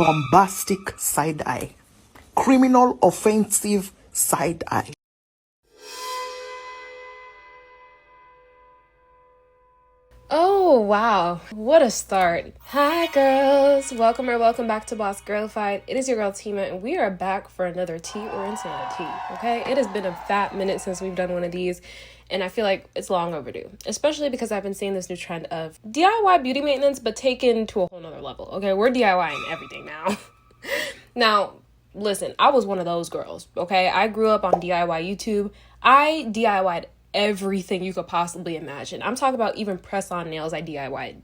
bombastic side eye, criminal offensive side eye. Oh wow, what a start. Hi girls, welcome back to Boss Girlified. It is your girl Tima and we are back for another tea or insanity, okay? It has been a fat minute since we've done one of these and I feel like it's long overdue, especially because I've been seeing this new trend of DIY beauty maintenance but taken to a whole nother level, okay? We're DIYing everything now. Now, listen, I was one of those girls, okay? I grew up on DIY YouTube. I DIY'd everything you could possibly imagine. I'm talking about even press-on nails I DIY'd.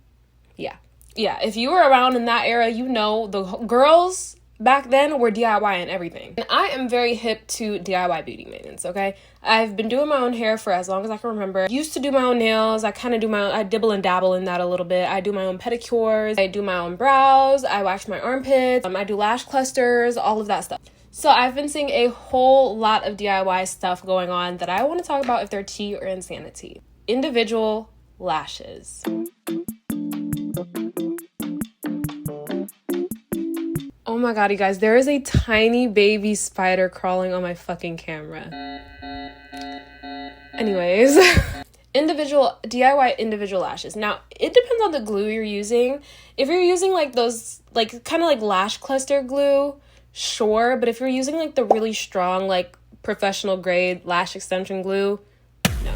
Yeah, if you were around in that era, you know the girls back then were DIYing everything. And I am very hip to DIY beauty maintenance, okay? I've been doing my own hair for as long as I can remember. Used to do my own nails. I kind of do my own, I dibble and dabble in that a little bit. I do my own pedicures. I do my own brows. I wax my armpits. I do lash clusters, all of that stuff. So I've been seeing a whole lot of DIY stuff going on that I want to talk about if they're tea or insanity. Individual lashes. Oh my god, you guys, there is a tiny baby spider crawling on my fucking camera. Anyways, DIY individual lashes. Now, it depends on the glue you're using. If you're using like those, like kind of like lash cluster glue, sure, but if you're using like the really strong, like professional grade lash extension glue, no.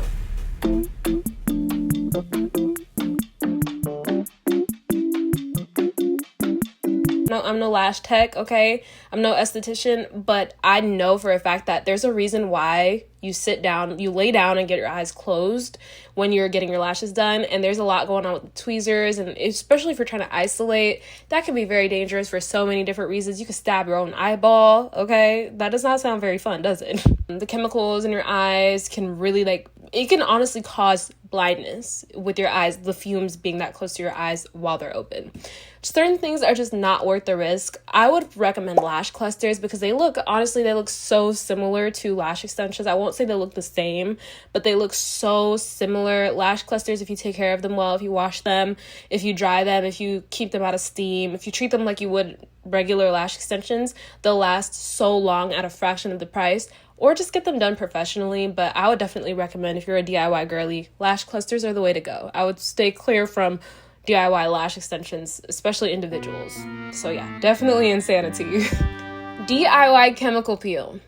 No, I'm no lash tech, okay? I'm no esthetician, but I know for a fact that there's a reason why you lay down and get your eyes closed when you're getting your lashes done. And there's a lot going on with the tweezers, and especially if you're trying to isolate, that can be very dangerous for so many different reasons. You could stab your own eyeball, okay? That does not sound very fun, does it? The chemicals in your eyes can really it can honestly cause blindness with your eyes, the fumes being that close to your eyes while they're open. Certain things are just not worth the risk. I would recommend lash clusters because they look so similar to lash extensions. I won't say they look the same, but they look so similar. Lash clusters, if you take care of them well, if you wash them, if you dry them, if you keep them out of steam, if you treat them like you would regular lash extensions, they'll last so long at a fraction of the price. Or just get them done professionally, but I would definitely recommend, if you're a DIY girly, lash clusters are the way to go. I would stay clear from DIY lash extensions, especially individuals. So yeah, definitely insanity. DIY chemical peel.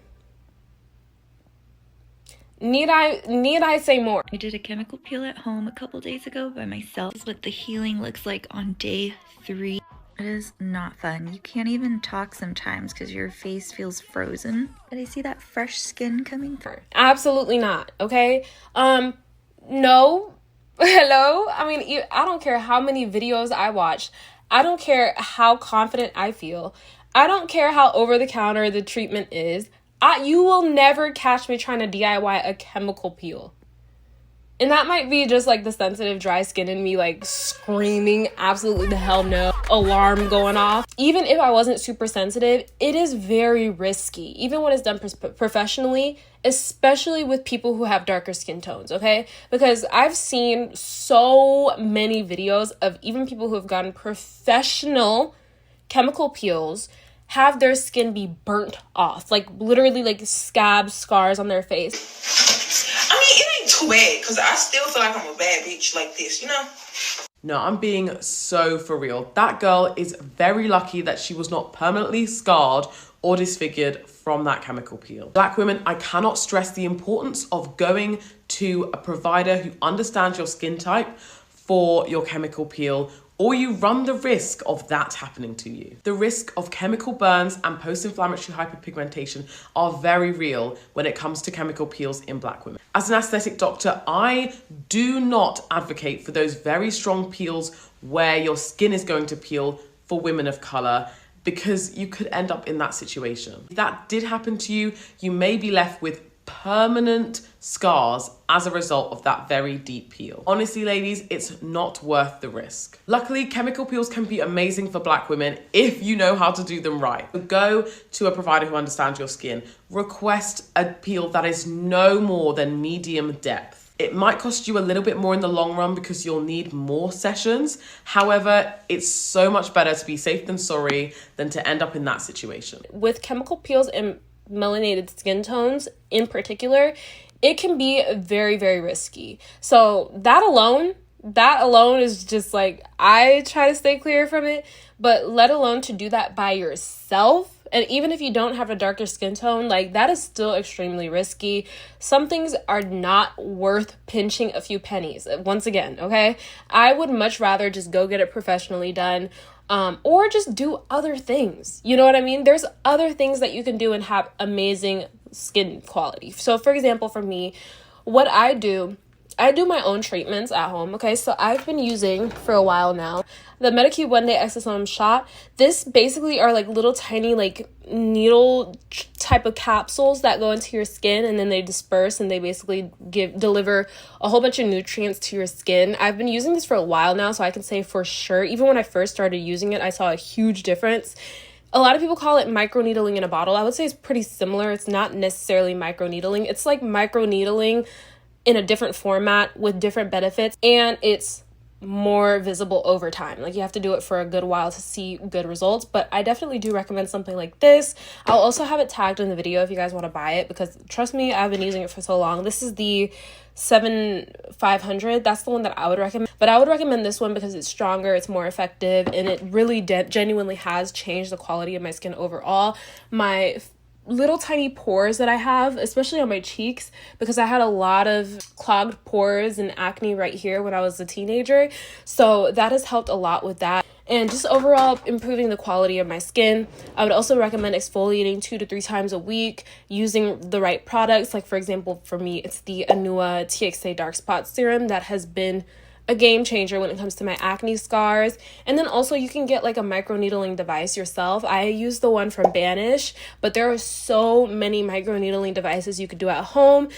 Need I say more? I did a chemical peel at home a couple days ago by myself. This is what the healing looks like on day 3. It is not fun. You can't even talk sometimes because your face feels frozen. But I see that fresh skin coming through. Absolutely not, okay? No. Hello? I mean, I don't care how many videos I watch. I don't care how confident I feel. I don't care how over-the-counter the treatment is. You will never catch me trying to DIY a chemical peel. And that might be just like the sensitive dry skin in me like screaming absolutely the hell no, alarm going off. Even if I wasn't super sensitive, it is very risky, even when it's done professionally, especially with people who have darker skin tones, okay? Because I've seen so many videos of even people who have gotten professional chemical peels have their skin be burnt off, like literally like scabs, scars on their face. I mean, it ain't too bad because I still feel like I'm a bad bitch like this, you know? No, I'm being so for real. That girl is very lucky that she was not permanently scarred or disfigured from that chemical peel. Black women, I cannot stress the importance of going to a provider who understands your skin type for your chemical peel, or you run the risk of that happening to you. The risk of chemical burns and post-inflammatory hyperpigmentation are very real when it comes to chemical peels in black women. As an aesthetic doctor, I do not advocate for those very strong peels where your skin is going to peel for women of color, because you could end up in that situation. If that did happen to you, you may be left with permanent scars as a result of that very deep peel. Honestly, ladies, it's not worth the risk. Luckily, chemical peels can be amazing for black women if you know how to do them right. So go to a provider who understands your skin. Request a peel that is no more than medium depth. It might cost you a little bit more in the long run because you'll need more sessions. However, it's so much better to be safe than sorry than to end up in that situation. With chemical peels and melanated skin tones in particular, it can be very, very risky. So that alone is just like, I try to stay clear from it, but let alone to do that by yourself. And even if you don't have a darker skin tone, like, that is still extremely risky. Some things are not worth pinching a few pennies. Once again, okay? I would much rather just go get it professionally done, or just do other things. You know what I mean? There's other things that you can do and have amazing skin quality. So for example, for me, what I do my own treatments at home, okay? So I've been using for a while now the Medicube One Day Exosome Shot. This basically are like little tiny like needle type of capsules that go into your skin, and then they disperse and they basically deliver a whole bunch of nutrients to your skin. I've been using this for a while now, so I can say for sure, even when I first started using it, I saw a huge difference. A lot of people call it microneedling in a bottle. I would say it's pretty similar. It's not necessarily microneedling. It's like microneedling in a different format with different benefits, and it's more visible over time. Like, you have to do it for a good while to see good results, but I definitely do recommend something like this. I'll also have it tagged in the video if you guys want to buy it, because trust me, I've been using it for so long. This is the 7500. That's the one that I would recommend, but I would recommend this one because it's stronger, it's more effective, and it really genuinely has changed the quality of my skin overall. My little tiny pores that I have, especially on my cheeks, because I had a lot of clogged pores and acne right here when I was a teenager. So that has helped a lot with that. And just overall improving the quality of my skin. I would also recommend exfoliating 2 to 3 times a week using the right products. Like, for example, for me, it's the Anua TXA Dark Spot Serum that has been a game changer when it comes to my acne scars. And then also you can get like a microneedling device yourself. I use the one from Banish, but there are so many microneedling devices you could do at home.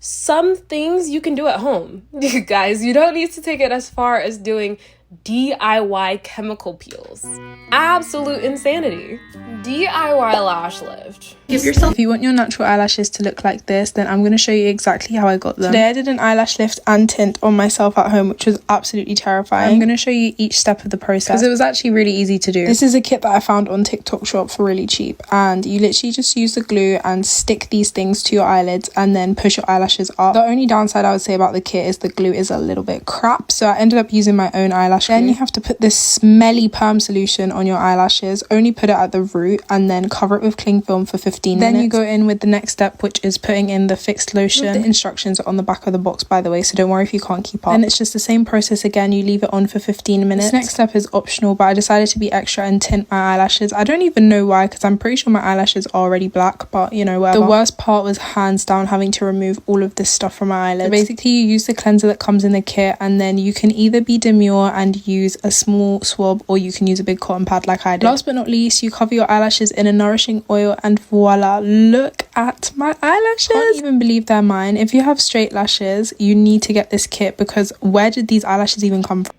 Some things you can do at home. You guys, you don't need to take it as far as doing DIY chemical peels. Absolute insanity. DIY lash lift. If you want your natural eyelashes to look like this, then I'm going to show you exactly how I got them. Today I did an eyelash lift and tint on myself at home, which was absolutely terrifying. I'm going to show you each step of the process because it was actually really easy to do. This is a kit that I found on TikTok Shop for really cheap, and you literally just use the glue and stick these things to your eyelids and then push your eyelashes up. The only downside I would say about the kit is the glue is a little bit crap, so I ended up using my own eyelash glue. Then you have to put this smelly perm solution on your eyelashes. Only put it at the root and then cover it with cling film for 15 minutes. Then you go in with the next step, which is putting in the fixed lotion. The instructions are on the back of the box, by the way, so don't worry if you can't keep up. And it's just the same process again. You leave it on for 15 minutes. This next step is optional, but I decided to be extra and tint my eyelashes. I don't even know why, because I'm pretty sure my eyelashes are already black, but you know, whatever. The worst part was hands down having to remove all of this stuff from my eyelids. So basically you use the cleanser that comes in the kit, and then you can either be demure and use a small swab, or you can use a big cotton pad like I did. Last but not least, you cover your eyelashes in a nourishing oil, and voila, look at my eyelashes. Can't even believe they're mine. If you have straight lashes, you need to get this kit, because where did these eyelashes even come from?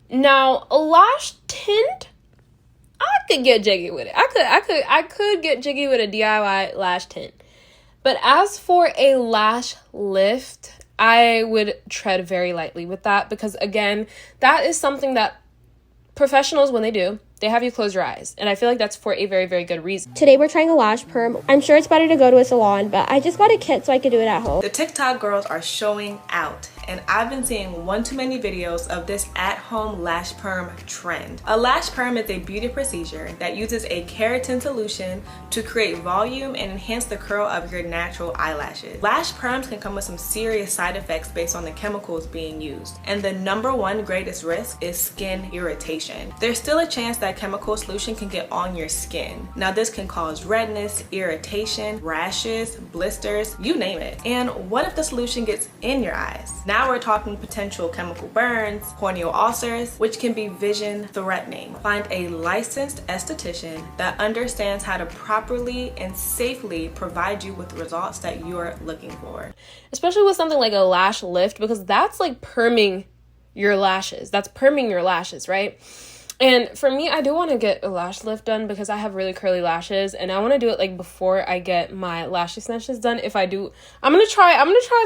Now, a lash tint, I could get jiggy with it. I could get jiggy with a DIY lash tint. But as for a lash lift, I would tread very lightly with that, because again, that is something that professionals, when they do, they have you close your eyes. And I feel like that's for a very, very good reason. Today we're trying a lash perm. I'm sure it's better to go to a salon, but I just got a kit so I could do it at home. The TikTok girls are showing out, and I've been seeing one too many videos of this at-home lash perm trend. A lash perm is a beauty procedure that uses a keratin solution to create volume and enhance the curl of your natural eyelashes. Lash perms can come with some serious side effects based on the chemicals being used, and the #1 greatest risk is skin irritation. There's still a chance that chemical solution can get on your skin. Now this can cause redness, irritation, rashes, blisters, you name it. And what if the solution gets in your eyes? Now we're talking potential chemical burns, corneal ulcers, which can be vision threatening. Find a licensed esthetician that understands how to properly and safely provide you with the results that you're looking for. Especially with something like a lash lift, because that's like perming your lashes. That's perming your lashes, right? And for me, I do want to get a lash lift done because I have really curly lashes, and I want to do it like before I get my lash extensions done. If I do, I'm gonna try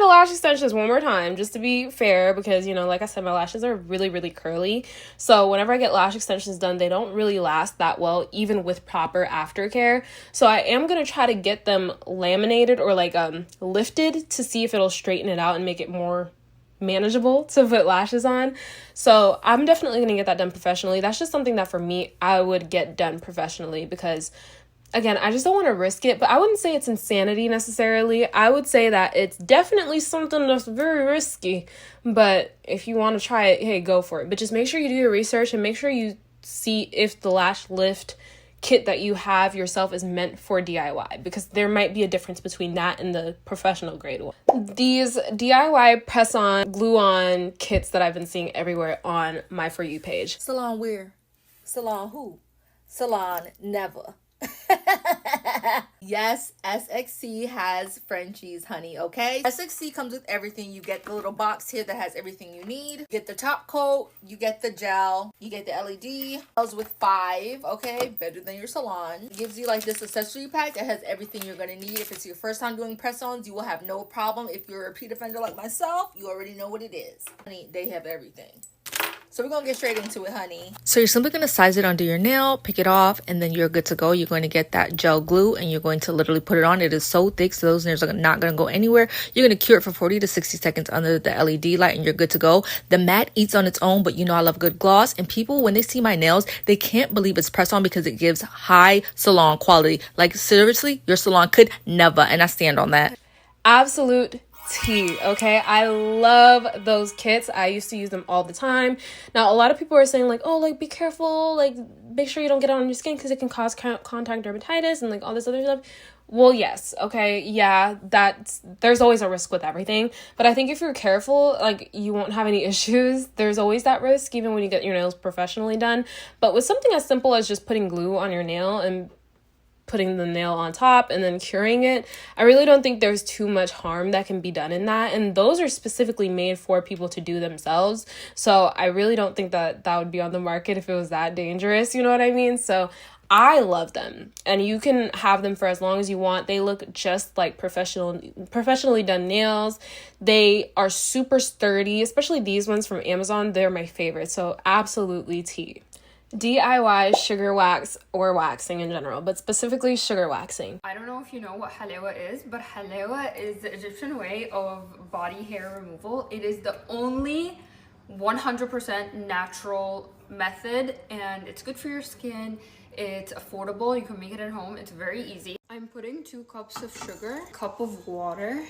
the lash extensions one more time just to be fair, because, you know, like I said, my lashes are really, really curly. So whenever I get lash extensions done, they don't really last that well, even with proper aftercare. So I am gonna try to get them laminated or like lifted to see if it'll straighten it out and make it more manageable to put lashes on. So I'm definitely gonna get that done professionally. That's just something that for me, I would get done professionally, because again, I just don't want to risk it. But I wouldn't say it's insanity necessarily. I would say that it's definitely something that's very risky, but if you want to try it, hey, go for it. But just make sure you do your research and make sure you see if the lash lift kit that you have yourself is meant for DIY, because there might be a difference between that and the professional grade one. These DIY press-on, glue-on kits that I've been seeing everywhere on my For You page. Salon where? Salon who? Salon never. Yes, SXC has Frenchies, honey, okay? SXC comes with everything. You get the little box here that has everything you need. You get the top coat, you get the gel, you get the LED. Comes with 5, okay? Better than your salon. It gives you like this accessory pack that has everything you're gonna need. If it's your first time doing press-ons, you will have no problem. If you're a repeat offender like myself, you already know what it is. Honey, they have everything. So we're going to get straight into it, honey. So you're simply going to size it under your nail, pick it off, and then you're good to go. You're going to get that gel glue, and you're going to literally put it on. It is so thick, so those nails are not going to go anywhere. You're going to cure it for 40 to 60 seconds under the LED light, and you're good to go. The matte eats on its own, but you know I love good gloss. And people, when they see my nails, they can't believe it's press-on because it gives high salon quality. Like, seriously, your salon could never, and I stand on that. Absolute tea. Okay, I love those kits. I used to use them all the time. Now a lot of people are saying like, oh, like be careful, like make sure you don't get it on your skin because it can cause contact dermatitis and like all this other stuff. Well, yes, okay, yeah, there's always a risk with everything, but I think if you're careful, like, you won't have any issues. There's always that risk even when you get your nails professionally done. But with something as simple as just putting glue on your nail and putting the nail on top and then curing it, I really don't think there's too much harm that can be done in that. And those are specifically made for people to do themselves. So I really don't think that would be on the market if it was that dangerous. You know what I mean? So I love them, and you can have them for as long as you want. They look just like professionally done nails. They are super sturdy, especially these ones from Amazon. They're my favorite. So absolutely tea. DIY sugar wax or waxing in general, but specifically sugar waxing. I don't know if you know what halewa is, but halewa is the Egyptian way of body hair removal. It is the only 100% natural method, and it's good for your skin. It's affordable. You can make it at home. It's very easy. I'm putting 2 cups of sugar, a cup of water,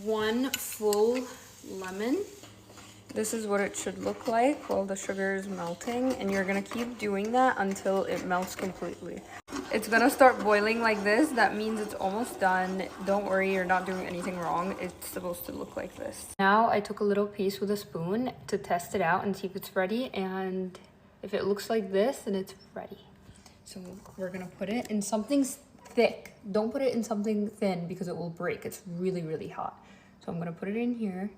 1 full lemon. This is what it should look like while the sugar is melting, and you're gonna keep doing that until it melts completely. It's gonna start boiling like this. That means it's almost done. Don't worry, you're not doing anything wrong. It's supposed to look like this. Now I took a little piece with a spoon to test it out and see if it's ready, and if it looks like this, then it's ready. So we're gonna put it in something thick. Don't put it in something thin because it will break. It's really, really hot. So I'm gonna put it in here.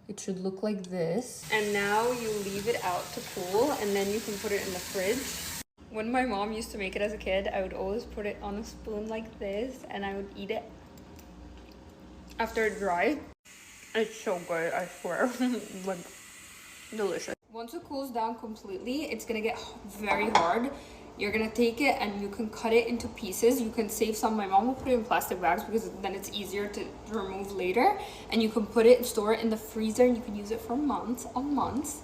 It should look like this. And now you leave it out to cool, and then you can put it in the fridge. When my mom used to make it as a kid, I would always put it on a spoon like this, and I would eat it after it dried. It's so good, I swear. Like, delicious. Once it cools down completely, it's gonna get very hard. You're gonna take it and you can cut it into pieces. You can save some. My mom will put it in plastic bags because then it's easier to remove later. And you can put it and store it in the freezer, and you can use it for months on months.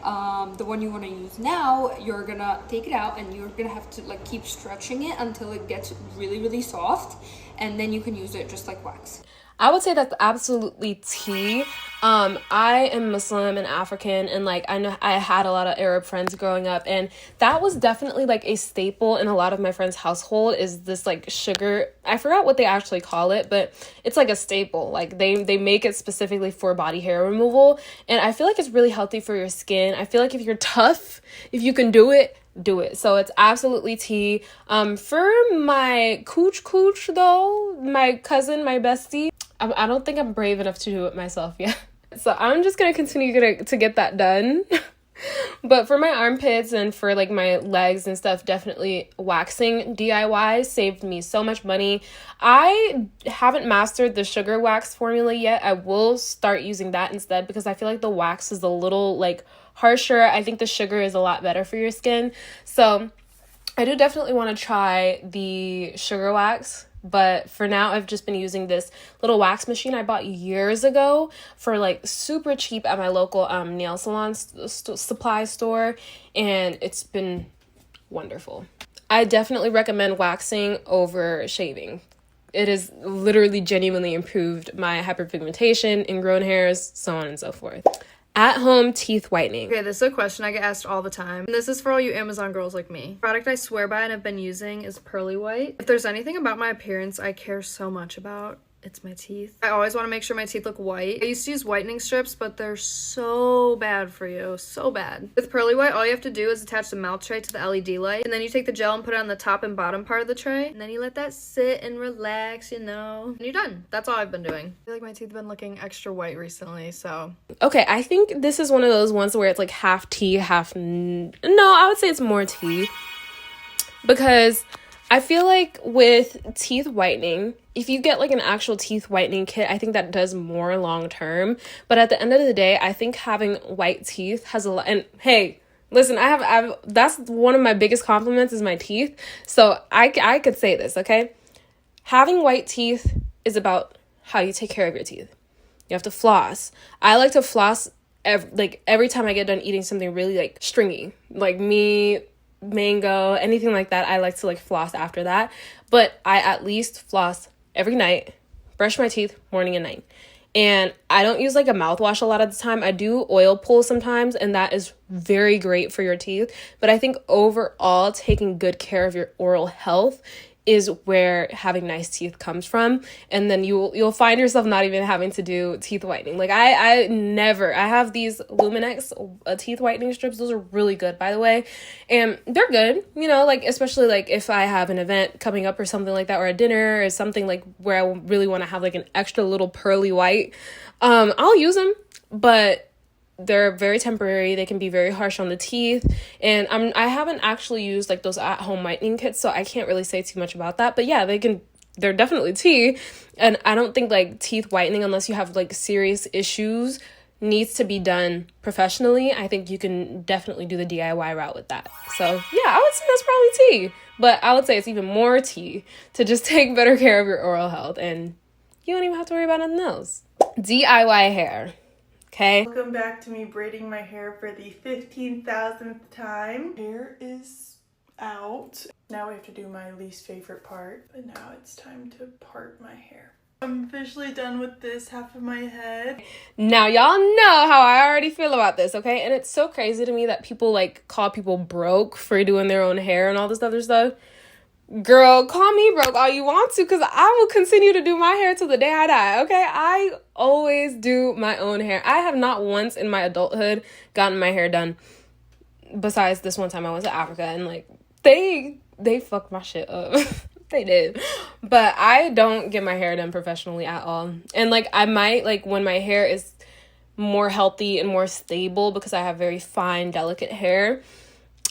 The one you want to use now, you're gonna take it out and you're gonna have to like keep stretching it until it gets really, really soft, and then you can use it just like wax. I would say that's absolutely tea. I am Muslim and African, and like I know I had a lot of Arab friends growing up, and that was definitely like a staple in a lot of my friends' household is this like sugar. I forgot what they actually call it, but it's like a staple. Like they make it specifically for body hair removal, and I feel like it's really healthy for your skin. I feel like if you're tough, if you can do it, do it. So it's absolutely tea. For my cooch though, my cousin, my bestie, I don't think I'm brave enough to do it myself yet. So I'm just gonna continue to get that done. But for my armpits and for like my legs and stuff, definitely waxing DIY saved me so much money. I haven't mastered the sugar wax formula yet. I will start using that instead because I feel like the wax is a little like harsher. I think the sugar is a lot better for your skin. So I do definitely want to try the sugar wax. But for now, I've just been using this little wax machine I bought years ago for like super cheap at my local nail salon supply store. And it's been wonderful. I definitely recommend waxing over shaving. It has literally genuinely improved my hyperpigmentation, ingrown hairs, so on and so forth. At-home teeth whitening. Okay, this is a question I get asked all the time. And this is for all you Amazon girls like me. The product I swear by and have been using is Pearly White. If there's anything about my appearance I care so much about, it's my teeth. I always want to make sure my teeth look white. I used to use whitening strips, but they're so bad for you. So bad. With Pearly White, all you have to do is attach the mouth tray to the LED light, and then you take the gel and put it on the top and bottom part of the tray, and then you let that sit and relax, you know, and you're done. That's all I've been doing. I feel like my teeth have been looking extra white recently, so. Okay, I think this is one of those ones where it's like half tea, half... No, I would say it's more tea. Because I feel like with teeth whitening, if you get like an actual teeth whitening kit, I think that does more long term. But at the end of the day, I think having white teeth has a lot. And hey, listen, I've that's one of my biggest compliments is my teeth. So I could say this, okay? Having white teeth is about how you take care of your teeth. You have to floss. I like to floss every time I get done eating something really like stringy, like meat, mango, anything like that. I like to like floss after that, but I at least floss every night, brush my teeth morning and night. And I don't use like a mouthwash a lot of the time. I do oil pull sometimes, and that is very great for your teeth. But I think overall, taking good care of your oral health is where having nice teeth comes from. And then you'll find yourself not even having to do teeth whitening. Like I have these Luminex teeth whitening strips. Those are really good, by the way. And they're good, you know, like especially like if I have an event coming up or something like that, or a dinner or something like where I really want to have like an extra little pearly white. I'll use them, but they're very temporary. They can be very harsh on the teeth. And I haven't actually used like those at-home whitening kits, so I can't really say too much about that. But yeah, they're definitely tea. And I don't think like teeth whitening, unless you have like serious issues, needs to be done professionally. I think you can definitely do the DIY route with that. So yeah, I would say that's probably tea. But I would say it's even more tea to just take better care of your oral health, and you don't even have to worry about nothing else. DIY hair. Okay. Welcome back to me braiding my hair for the 15,000th time. Hair is out. Now we have to do my least favorite part, but now it's time to part my hair. I'm officially done with this half of my head. Now y'all know how I already feel about this, okay? And it's so crazy to me that people like call people broke for doing their own hair and all this other stuff. Girl, call me broke all you want to, because I will continue to do my hair till the day I die, okay? I always do my own hair. I have not once in my adulthood gotten my hair done, besides this one time I went to Africa, and like they fucked my shit up. They did. But I don't get my hair done professionally at all. And like I might, like when my hair is more healthy and more stable, because I have very fine, delicate hair,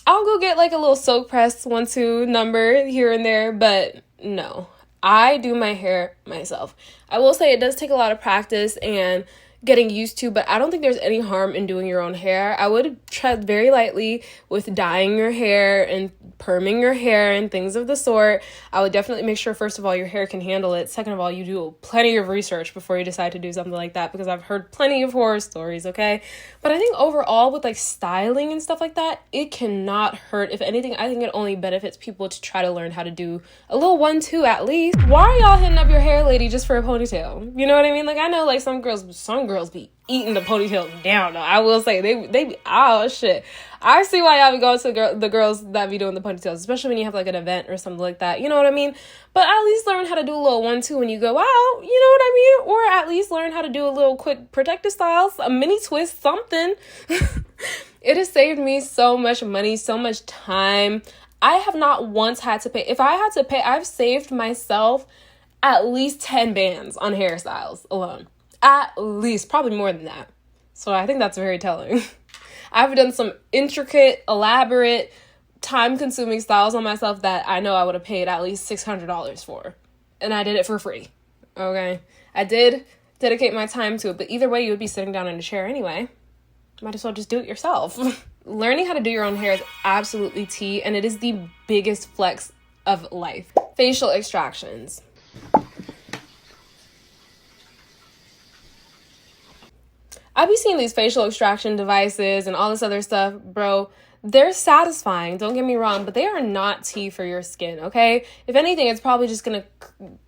I'll go get like a little silk press 1-2 number here and there, but no, I do my hair myself. I will say it does take a lot of practice and getting used to, but I don't think there's any harm in doing your own hair. I would tread very lightly with dyeing your hair and perming your hair and things of the sort. I would definitely make sure, first of all, your hair can handle it. Second of all, you do plenty of research before you decide to do something like that, because I've heard plenty of horror stories, okay? But I think overall with like styling and stuff like that, it cannot hurt. If anything, I think it only benefits people to try to learn how to do a little 1-2 at least. Why are y'all hitting up your hair lady just for a ponytail? You know what I mean? Like I know like some girls be eating the ponytail down though. I will say they be, oh shit, I see why y'all be going to the girls that be doing the ponytails, especially when you have like an event or something like that, you know what I mean? But at least learn how to do a little 1-2 when you go out, you know what I mean? Or at least learn how to do a little quick protective styles, a mini twist, something. It has saved me so much money, so much time. I have not once had to pay. If I had to pay, I've saved myself at least 10 bands on hairstyles alone. At least, probably more than that. So I think that's very telling. I've done some intricate, elaborate, time-consuming styles on myself that I know I would have paid at least $600 for. And I did it for free, okay? I did dedicate my time to it, but either way, you would be sitting down in a chair anyway. Might as well just do it yourself. Learning how to do your own hair is absolutely tea, and it is the biggest flex of life. Facial extractions. I be seeing these facial extraction devices and all this other stuff, bro. They're satisfying, don't get me wrong, but they are not tea for your skin, okay? If anything, it's probably just gonna,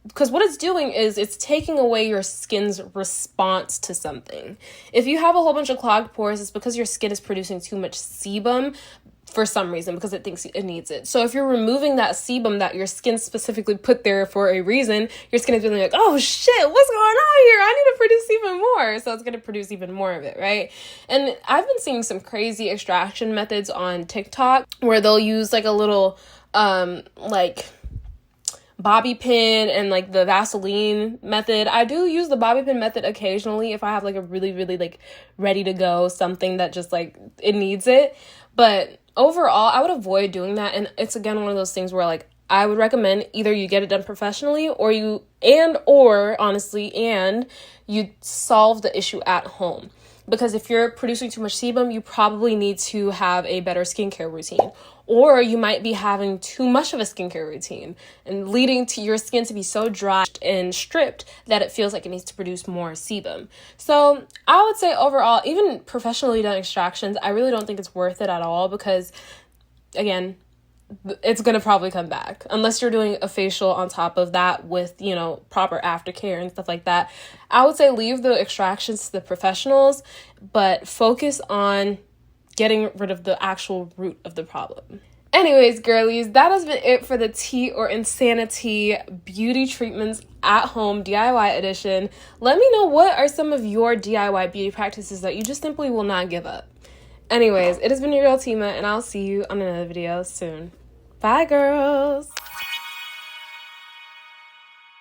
because what it's doing is it's taking away your skin's response to something. If you have a whole bunch of clogged pores, it's because your skin is producing too much sebum for some reason, because it thinks it needs it. So if you're removing that sebum that your skin specifically put there for a reason, your skin is feeling like, oh shit, what's going on here? I need to produce even more. So it's going to produce even more of it, right? And I've been seeing some crazy extraction methods on TikTok where they'll use like a little like bobby pin and like the Vaseline method. I do use the bobby pin method occasionally if I have like a really, really like ready to go something that just like it needs it. But overall, I would avoid doing that. And it's again one of those things where like I would recommend either you get it done professionally or you solve the issue at home. Because if you're producing too much sebum, you probably need to have a better skincare routine. Or you might be having too much of a skincare routine and leading to your skin to be so dry and stripped that it feels like it needs to produce more sebum. So I would say overall, even professionally done extractions, I really don't think it's worth it at all because, again, it's going to probably come back unless you're doing a facial on top of that with, you know, proper aftercare and stuff like that. I would say leave the extractions to the professionals, but focus on getting rid of the actual root of the problem. Anyways, girlies, that has been it for the Tea or Insanity beauty treatments at home DIY edition. Let me know what are some of your DIY beauty practices that you just simply will not give up. Anyways, it has been your girl Tima, and I'll see you on another video soon. Bye, girls.